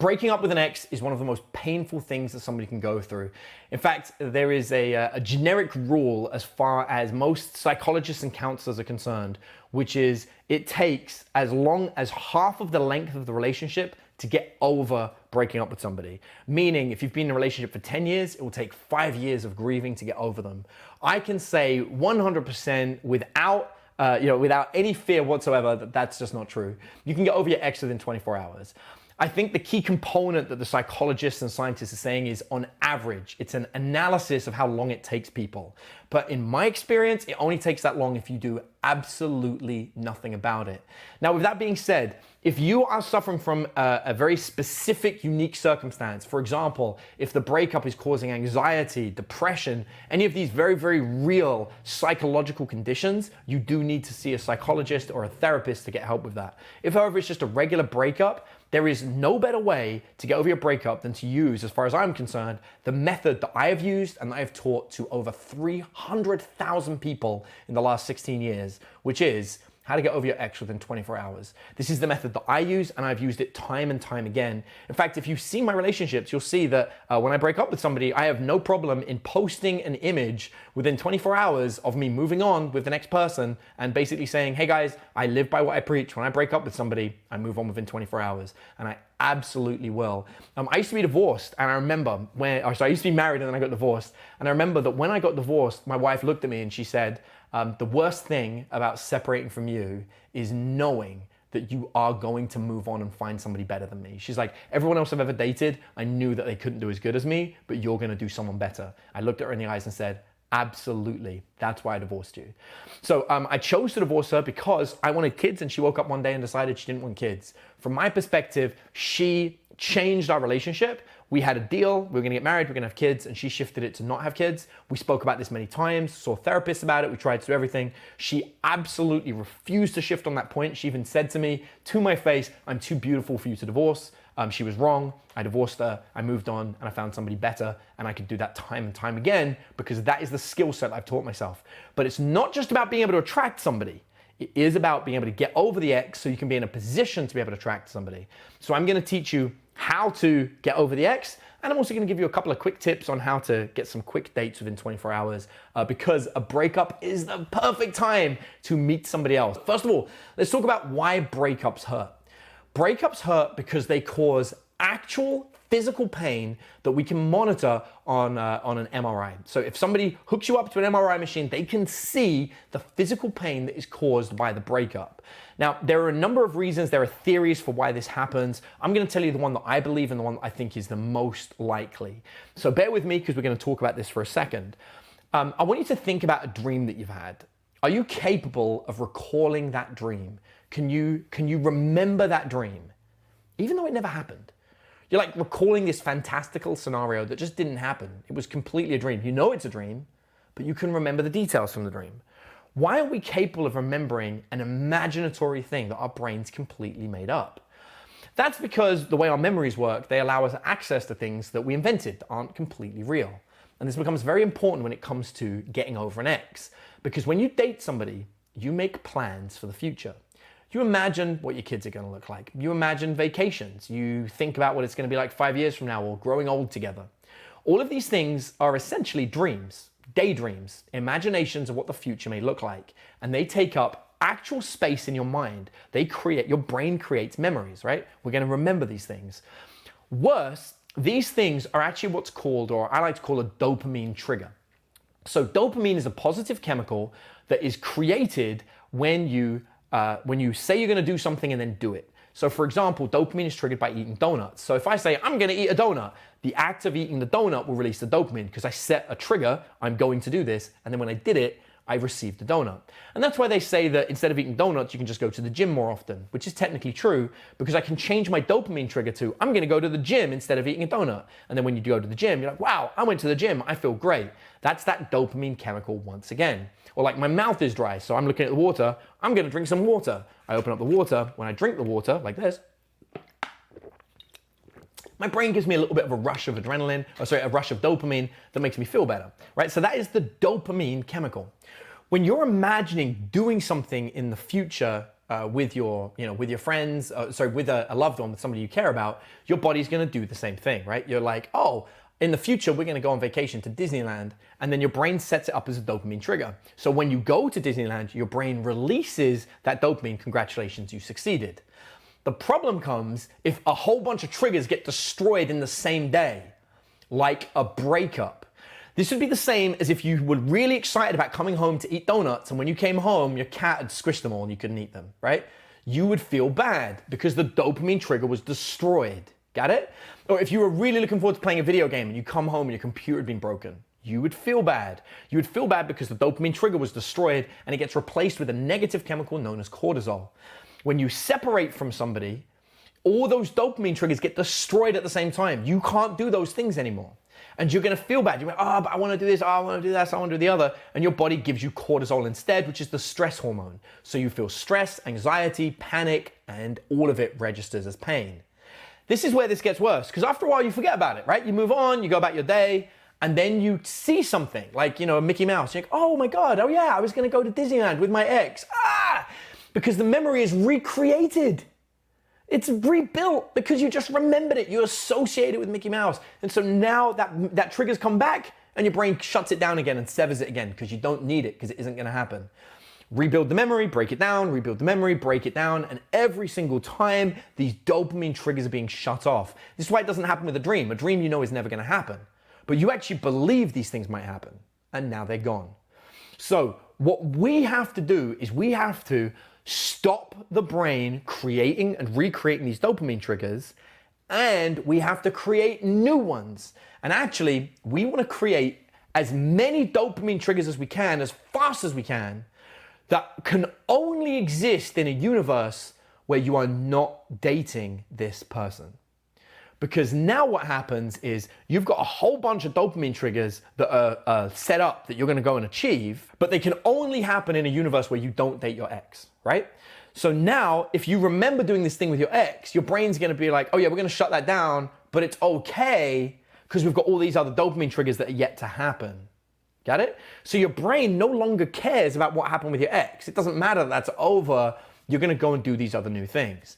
Breaking up with an ex is one of the most painful things that somebody can go through. In fact, there is a generic rule as far as most psychologists and counselors are concerned, which is it takes as long as half of the length of the relationship to get over breaking up with somebody. Meaning, if you've been in a relationship for 10 years, it will take 5 years of grieving to get over them. I can say 100% without any fear whatsoever that that's just not true. You can get over your ex within 24 hours. I think the key component that the psychologists and scientists are saying is on average, it's an analysis of how long it takes people. But in my experience, it only takes that long if you do absolutely nothing about it. Now, with that being said, if you are suffering from a very specific, unique circumstance, for example, if the breakup is causing anxiety, depression, any of these very, very real psychological conditions, you do need to see a psychologist or a therapist to get help with that. If, however, it's just a regular breakup, there is no better way to get over your breakup than to use, as far as I'm concerned, the method that I have used and that I have taught to over 300,000 people in the last 16 years, which is how to get over your ex within 24 hours. This is the method that I use, and I've used it time and time again. In fact, if you see my relationships, you'll see that when I break up with somebody, I have no problem in posting an image within 24 hours of me moving on with the next person and basically saying, hey guys, I live by what I preach. When I break up with somebody, I move on within 24 hours. And I absolutely will. I used to be divorced, and I remember I used to be married and then I got divorced. And I remember that when I got divorced, my wife looked at me and she said, the worst thing about separating from you is knowing that you are going to move on and find somebody better than me. She's like, everyone else I've ever dated, I knew that they couldn't do as good as me, but you're gonna do someone better. I looked at her in the eyes and said, absolutely, that's why I divorced you. So I chose to divorce her because I wanted kids, and she woke up one day and decided she didn't want kids. From my perspective, she changed our relationship. We had a deal, we were gonna get married, we were gonna have kids, and she shifted it to not have kids. We spoke about this many times, saw therapists about it, we tried to do everything. She absolutely refused to shift on that point. She even said to me, to my face, I'm too beautiful for you to divorce. She was wrong, I divorced her, I moved on, and I found somebody better, and I could do that time and time again because that is the skill set I've taught myself. But it's not just about being able to attract somebody. It is about being able to get over the ex so you can be in a position to be able to attract somebody. So I'm gonna teach you how to get over the ex, and I'm also gonna give you a couple of quick tips on how to get some quick dates within 24 hours because a breakup is the perfect time to meet somebody else. First of all, let's talk about why breakups hurt. Breakups hurt because they cause actual physical pain that we can monitor on an MRI. So if somebody hooks you up to an MRI machine, they can see the physical pain that is caused by the breakup. Now, there are a number of reasons, there are theories for why this happens. I'm gonna tell you the one that I believe and the one that I think is the most likely. So bear with me because we're gonna talk about this for a second. I want you to think about a dream that you've had. Are you capable of recalling that dream? Can you remember that dream, even though it never happened? You're like recalling this fantastical scenario that just didn't happen. It was completely a dream. You know it's a dream, but you can remember the details from the dream. Why are we capable of remembering an imaginatory thing that our brains completely made up? That's because the way our memories work, they allow us access to things that we invented that aren't completely real. And this becomes very important when it comes to getting over an ex, because when you date somebody, you make plans for the future. You imagine what your kids are gonna look like. You imagine vacations. You think about what it's gonna be like 5 years from now or growing old together. All of these things are essentially dreams, daydreams, imaginations of what the future may look like. And they take up actual space in your mind. Your brain creates memories, right? We're gonna remember these things. Worse, these things are actually what's called, or I like to call a dopamine trigger. So dopamine is a positive chemical that is created when you say you're gonna do something and then do it. So for example, dopamine is triggered by eating donuts. So if I say, I'm gonna eat a donut, the act of eating the donut will release the dopamine because I set a trigger, I'm going to do this, and then when I did it, I received the donut. And that's why they say that instead of eating donuts, you can just go to the gym more often, which is technically true because I can change my dopamine trigger to, I'm gonna go to the gym instead of eating a donut. And then when you go to the gym, you're like, wow, I went to the gym, I feel great. That's that dopamine chemical once again. Or like my mouth is dry, so I'm looking at the water, I'm gonna drink some water. I open up the water, when I drink the water, like this, my brain gives me a little bit of a rush of adrenaline, a rush of dopamine that makes me feel better, right? So that is the dopamine chemical. When you're imagining doing something in the future, with your, with your friends, with a loved one, with somebody you care about, your body's going to do the same thing, right? You're like, oh, in the future, we're going to go on vacation to Disneyland. And then your brain sets it up as a dopamine trigger. So when you go to Disneyland, your brain releases that dopamine. Congratulations, you succeeded. The problem comes if a whole bunch of triggers get destroyed in the same day, like a breakup. This would be the same as if you were really excited about coming home to eat donuts, and when you came home, your cat had squished them all and you couldn't eat them, right? You would feel bad because the dopamine trigger was destroyed. Got it? Or if you were really looking forward to playing a video game and you come home and your computer had been broken, you would feel bad. You would feel bad because the dopamine trigger was destroyed and it gets replaced with a negative chemical known as cortisol. When you separate from somebody, all those dopamine triggers get destroyed at the same time. You can't do those things anymore. And you're going to feel bad. You're like, oh, but I want to do this, oh, I want to do that, I want to do the other. And your body gives you cortisol instead, which is the stress hormone. So you feel stress, anxiety, panic, and all of it registers as pain. This is where this gets worse, because after a while you forget about it, right? You move on, you go about your day, and then you see something like, a Mickey Mouse. You're like, oh my God, oh yeah, I was going to go to Disneyland with my ex. Because the memory is recreated. It's rebuilt because you just remembered it. You associate it with Mickey Mouse. And so now that trigger's come back and your brain shuts it down again and severs it again because you don't need it because it isn't going to happen. Rebuild the memory, break it down, rebuild the memory, break it down. And every single time these dopamine triggers are being shut off. This is why it doesn't happen with a dream. A dream is never going to happen. But you actually believe these things might happen. And now they're gone. So what we have to do is we have to stop the brain creating and recreating these dopamine triggers, and we have to create new ones. And actually, we want to create as many dopamine triggers as we can, as fast as we can, that can only exist in a universe where you are not dating this person. Because now what happens is you've got a whole bunch of dopamine triggers that are set up that you're going to go and achieve, but they can only happen in a universe where you don't date your ex, right? So now if you remember doing this thing with your ex, your brain's going to be like, oh yeah, we're going to shut that down, but it's okay because we've got all these other dopamine triggers that are yet to happen. Got it? So your brain no longer cares about what happened with your ex. It doesn't matter that that's over. You're going to go and do these other new things.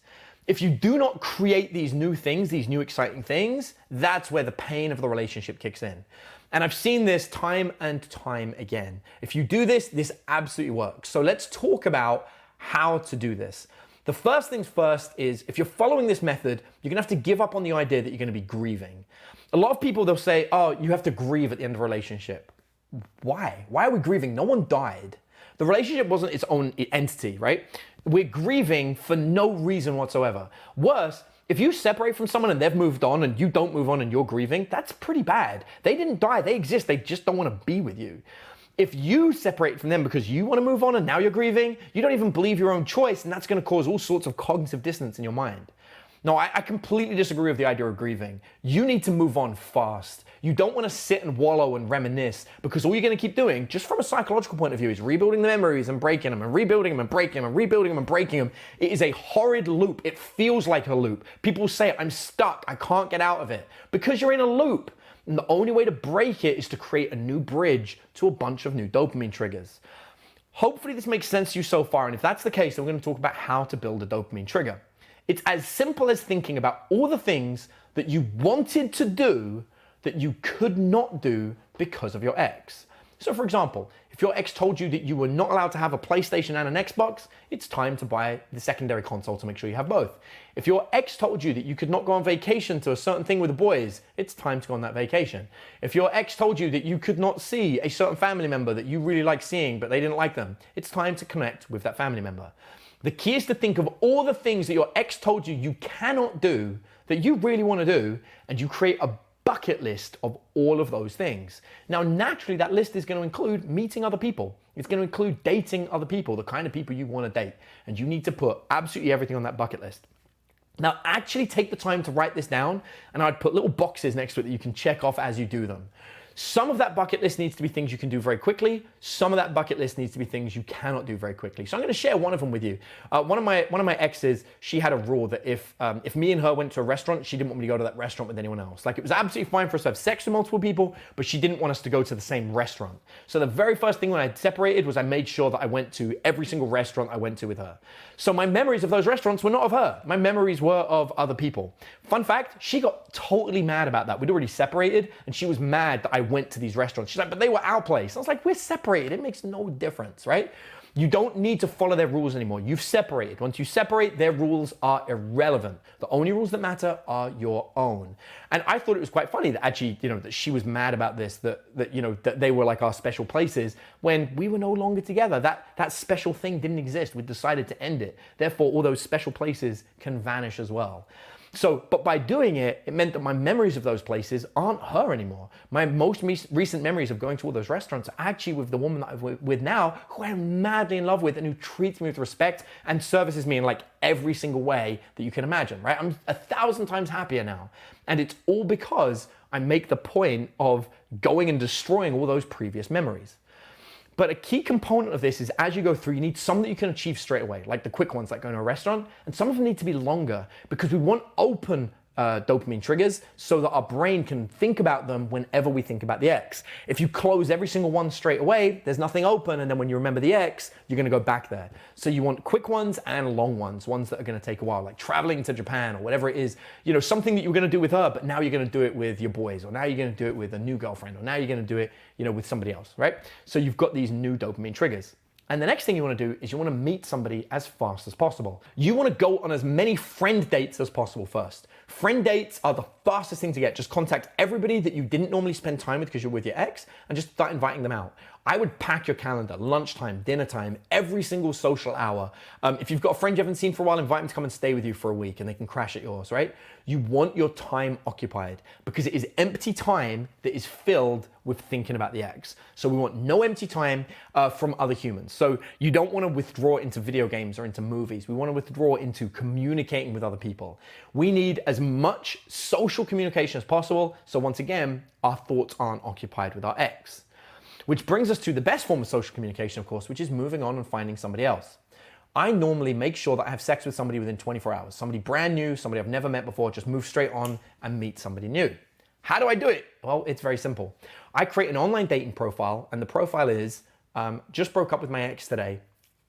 If you do not create these new things, these new exciting things, that's where the pain of the relationship kicks in. And I've seen this time and time again. If you do this, this absolutely works. So let's talk about how to do this. The first things first is if you're following this method, you're going to have to give up on the idea that you're going to be grieving. A lot of people, they'll say, oh, you have to grieve at the end of a relationship. Why? Why are we grieving? No one died. The relationship wasn't its own entity, right? We're grieving for no reason whatsoever. Worse, if you separate from someone and they've moved on and you don't move on and you're grieving, that's pretty bad. They didn't die, they exist, they just don't want to be with you. If you separate from them because you want to move on and now you're grieving, you don't even believe your own choice, and that's going to cause all sorts of cognitive dissonance in your mind. No, I completely disagree with the idea of grieving. You need to move on fast. You don't want to sit and wallow and reminisce, because all you're going to keep doing, just from a psychological point of view, is rebuilding the memories and breaking them and rebuilding them and breaking them and rebuilding them and breaking them. It is a horrid loop. It feels like a loop. People say, I'm stuck. I can't get out of it, because you're in a loop. And the only way to break it is to create a new bridge to a bunch of new dopamine triggers. Hopefully this makes sense to you so far. And if that's the case, then we're going to talk about how to build a dopamine trigger. It's as simple as thinking about all the things that you wanted to do that you could not do because of your ex. So for example, if your ex told you that you were not allowed to have a PlayStation and an Xbox, it's time to buy the secondary console to make sure you have both. If your ex told you that you could not go on vacation to a certain thing with the boys, it's time to go on that vacation. If your ex told you that you could not see a certain family member that you really like seeing, but they didn't like them, it's time to connect with that family member. The key is to think of all the things that your ex told you you cannot do that you really want to do, and you create a bucket list of all of those things. Now, naturally, that list is going to include meeting other people. It's going to include dating other people, the kind of people you want to date. And you need to put absolutely everything on that bucket list. Now, actually take the time to write this down, and I'd put little boxes next to it that you can check off as you do them. Some of that bucket list needs to be things you can do very quickly. Some of that bucket list needs to be things you cannot do very quickly. So I'm going to share one of them with you. One of my exes, she had a rule that if me and her went to a restaurant, she didn't want me to go to that restaurant with anyone else. Like, it was absolutely fine for us to have sex with multiple people, but she didn't want us to go to the same restaurant. So the very first thing when I separated was I made sure that I went to every single restaurant I went to with her. So my memories of those restaurants were not of her. My memories were of other people. Fun fact, she got totally mad about that. We'd already separated, and she was mad that I went to these restaurants. She's like, but they were our place. I was like, we're separated. It makes no difference, right? You don't need to follow their rules anymore. You've separated. Once you separate, their rules are irrelevant. The only rules that matter are your own. And I thought it was quite funny that actually, that she was mad about this, that they were like our special places when we were no longer together. That special thing didn't exist. We decided to end it. Therefore, all those special places can vanish as well. So, but by doing it, it meant that my memories of those places aren't her anymore. My most recent memories of going to all those restaurants are actually with the woman that I'm with now, who I'm madly in love with and who treats me with respect and services me in like every single way that you can imagine, right? I'm 1,000 times happier now. And it's all because I make the point of going and destroying all those previous memories. But a key component of this is as you go through, you need some that you can achieve straight away, like the quick ones, like going to a restaurant, and some of them need to be longer because we want open dopamine triggers so that our brain can think about them whenever we think about the ex. If you close every single one straight away, there's nothing open, and then when you remember the ex, you're gonna go back there. So you want quick ones and long ones that are gonna take a while, like traveling to Japan or whatever it is, something that you're gonna do with her, but now you're gonna do it with your boys, or now you're gonna do it with a new girlfriend, or now you're gonna do it, with somebody else, right? So you've got these new dopamine triggers. And the next thing you want to do is you want to meet somebody as fast as possible. You want to go on as many friend dates as possible first. Friend dates are the fastest thing to get. Just contact everybody that you didn't normally spend time with because you're with your ex and just start inviting them out. I would pack your calendar, lunchtime, dinner time, every single social hour. If you've got a friend you haven't seen for a while, invite them to come and stay with you for a week and they can crash at yours, right? You want your time occupied because it is empty time that is filled with thinking about the ex. So we want no empty time from other humans. So you don't want to withdraw into video games or into movies. We want to withdraw into communicating with other people. We need as much social communication as possible. So once again, our thoughts aren't occupied with our ex. Which brings us to the best form of social communication, of course, which is moving on and finding somebody else. I normally make sure that I have sex with somebody within 24 hours. Somebody brand new, somebody I've never met before, just move straight on and meet somebody new. How do I do it? Well, it's very simple. I create an online dating profile, and the profile is, just broke up with my ex today,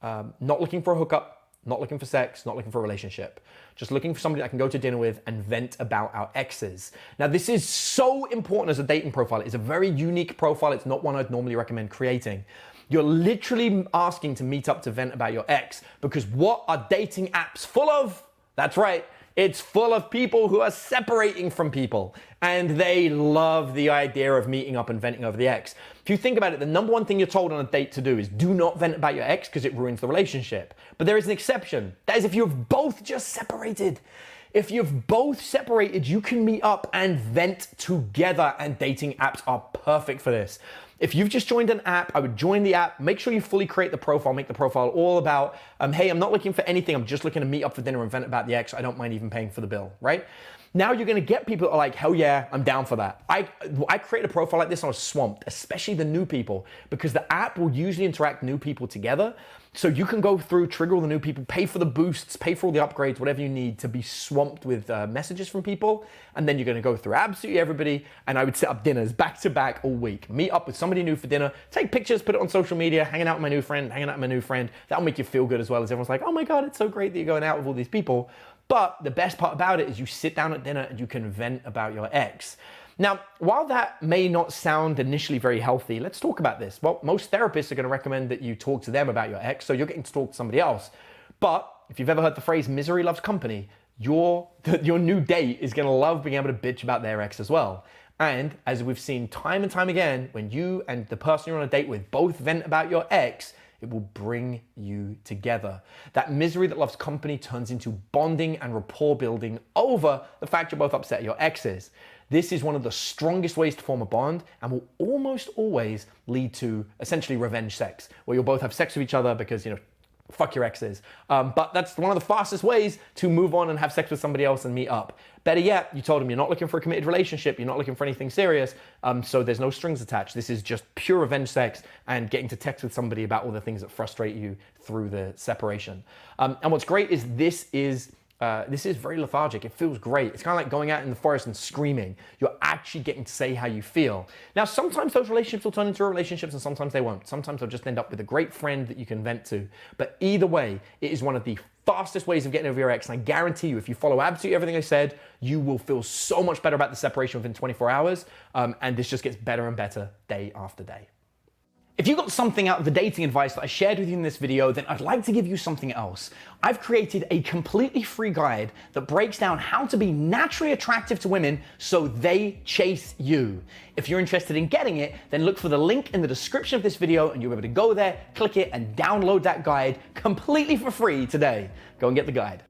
not looking for a hookup, not looking for sex, not looking for a relationship. Just looking for somebody I can go to dinner with and vent about our exes. Now, this is so important as a dating profile. It's a very unique profile. It's not one I'd normally recommend creating. You're literally asking to meet up to vent about your ex because what are dating apps full of? That's right. It's full of people who are separating from people, and they love the idea of meeting up and venting over the ex. If you think about it, the number one thing you're told on a date to do is do not vent about your ex because it ruins the relationship. But there is an exception. That is if you've both just separated. If you've both separated, you can meet up and vent together, and dating apps are perfect for this. If you've just joined an app, I would join the app. Make sure you fully create the profile. Make the profile all about, hey, I'm not looking for anything. I'm just looking to meet up for dinner and vent about the ex. I don't mind even paying for the bill, right? Now you're gonna get people that are like, hell yeah, I'm down for that. I create a profile like this and I was swamped, especially the new people, because the app will usually interact new people together. So you can go through, trigger all the new people, pay for the boosts, pay for all the upgrades, whatever you need to be swamped with messages from people. And then you're gonna go through absolutely everybody. And I would set up dinners back to back all week. Meet up with somebody new for dinner, take pictures, put it on social media, hanging out with my new friend, That'll make you feel good as well, as everyone's like, oh my God, it's so great that you're going out with all these people. But the best part about it is you sit down at dinner and you can vent about your ex. Now, while that may not sound initially very healthy, let's talk about this. Well, most therapists are going to recommend that you talk to them about your ex, so you're getting to talk to somebody else. But if you've ever heard the phrase misery loves company, your new date is going to love being able to bitch about their ex as well. And as we've seen time and time again, when you and the person you're on a date with both vent about your ex, it will bring you together. That misery that loves company turns into bonding and rapport building over the fact you're both upset at your exes. This is one of the strongest ways to form a bond and will almost always lead to essentially revenge sex, where you'll both have sex with each other because, fuck your exes. But that's one of the fastest ways to move on and have sex with somebody else and meet up. Better yet, you told him you're not looking for a committed relationship, you're not looking for anything serious, so there's no strings attached. This is just pure revenge sex and getting to text with somebody about all the things that frustrate you through the separation. And what's great is this is very lethargic. It feels great. It's kind of like going out in the forest and screaming. You're actually getting to say how you feel. Now, sometimes those relationships will turn into relationships and sometimes they won't. Sometimes they'll just end up with a great friend that you can vent to. But either way, it is one of the fastest ways of getting over your ex. And I guarantee you, if you follow absolutely everything I said, you will feel so much better about the separation within 24 hours. And this just gets better and better day after day. If you got something out of the dating advice that I shared with you in this video, then I'd like to give you something else. I've created a completely free guide that breaks down how to be naturally attractive to women so they chase you. If you're interested in getting it, then look for the link in the description of this video and you'll be able to go there, click it, and download that guide completely for free today. Go and get the guide.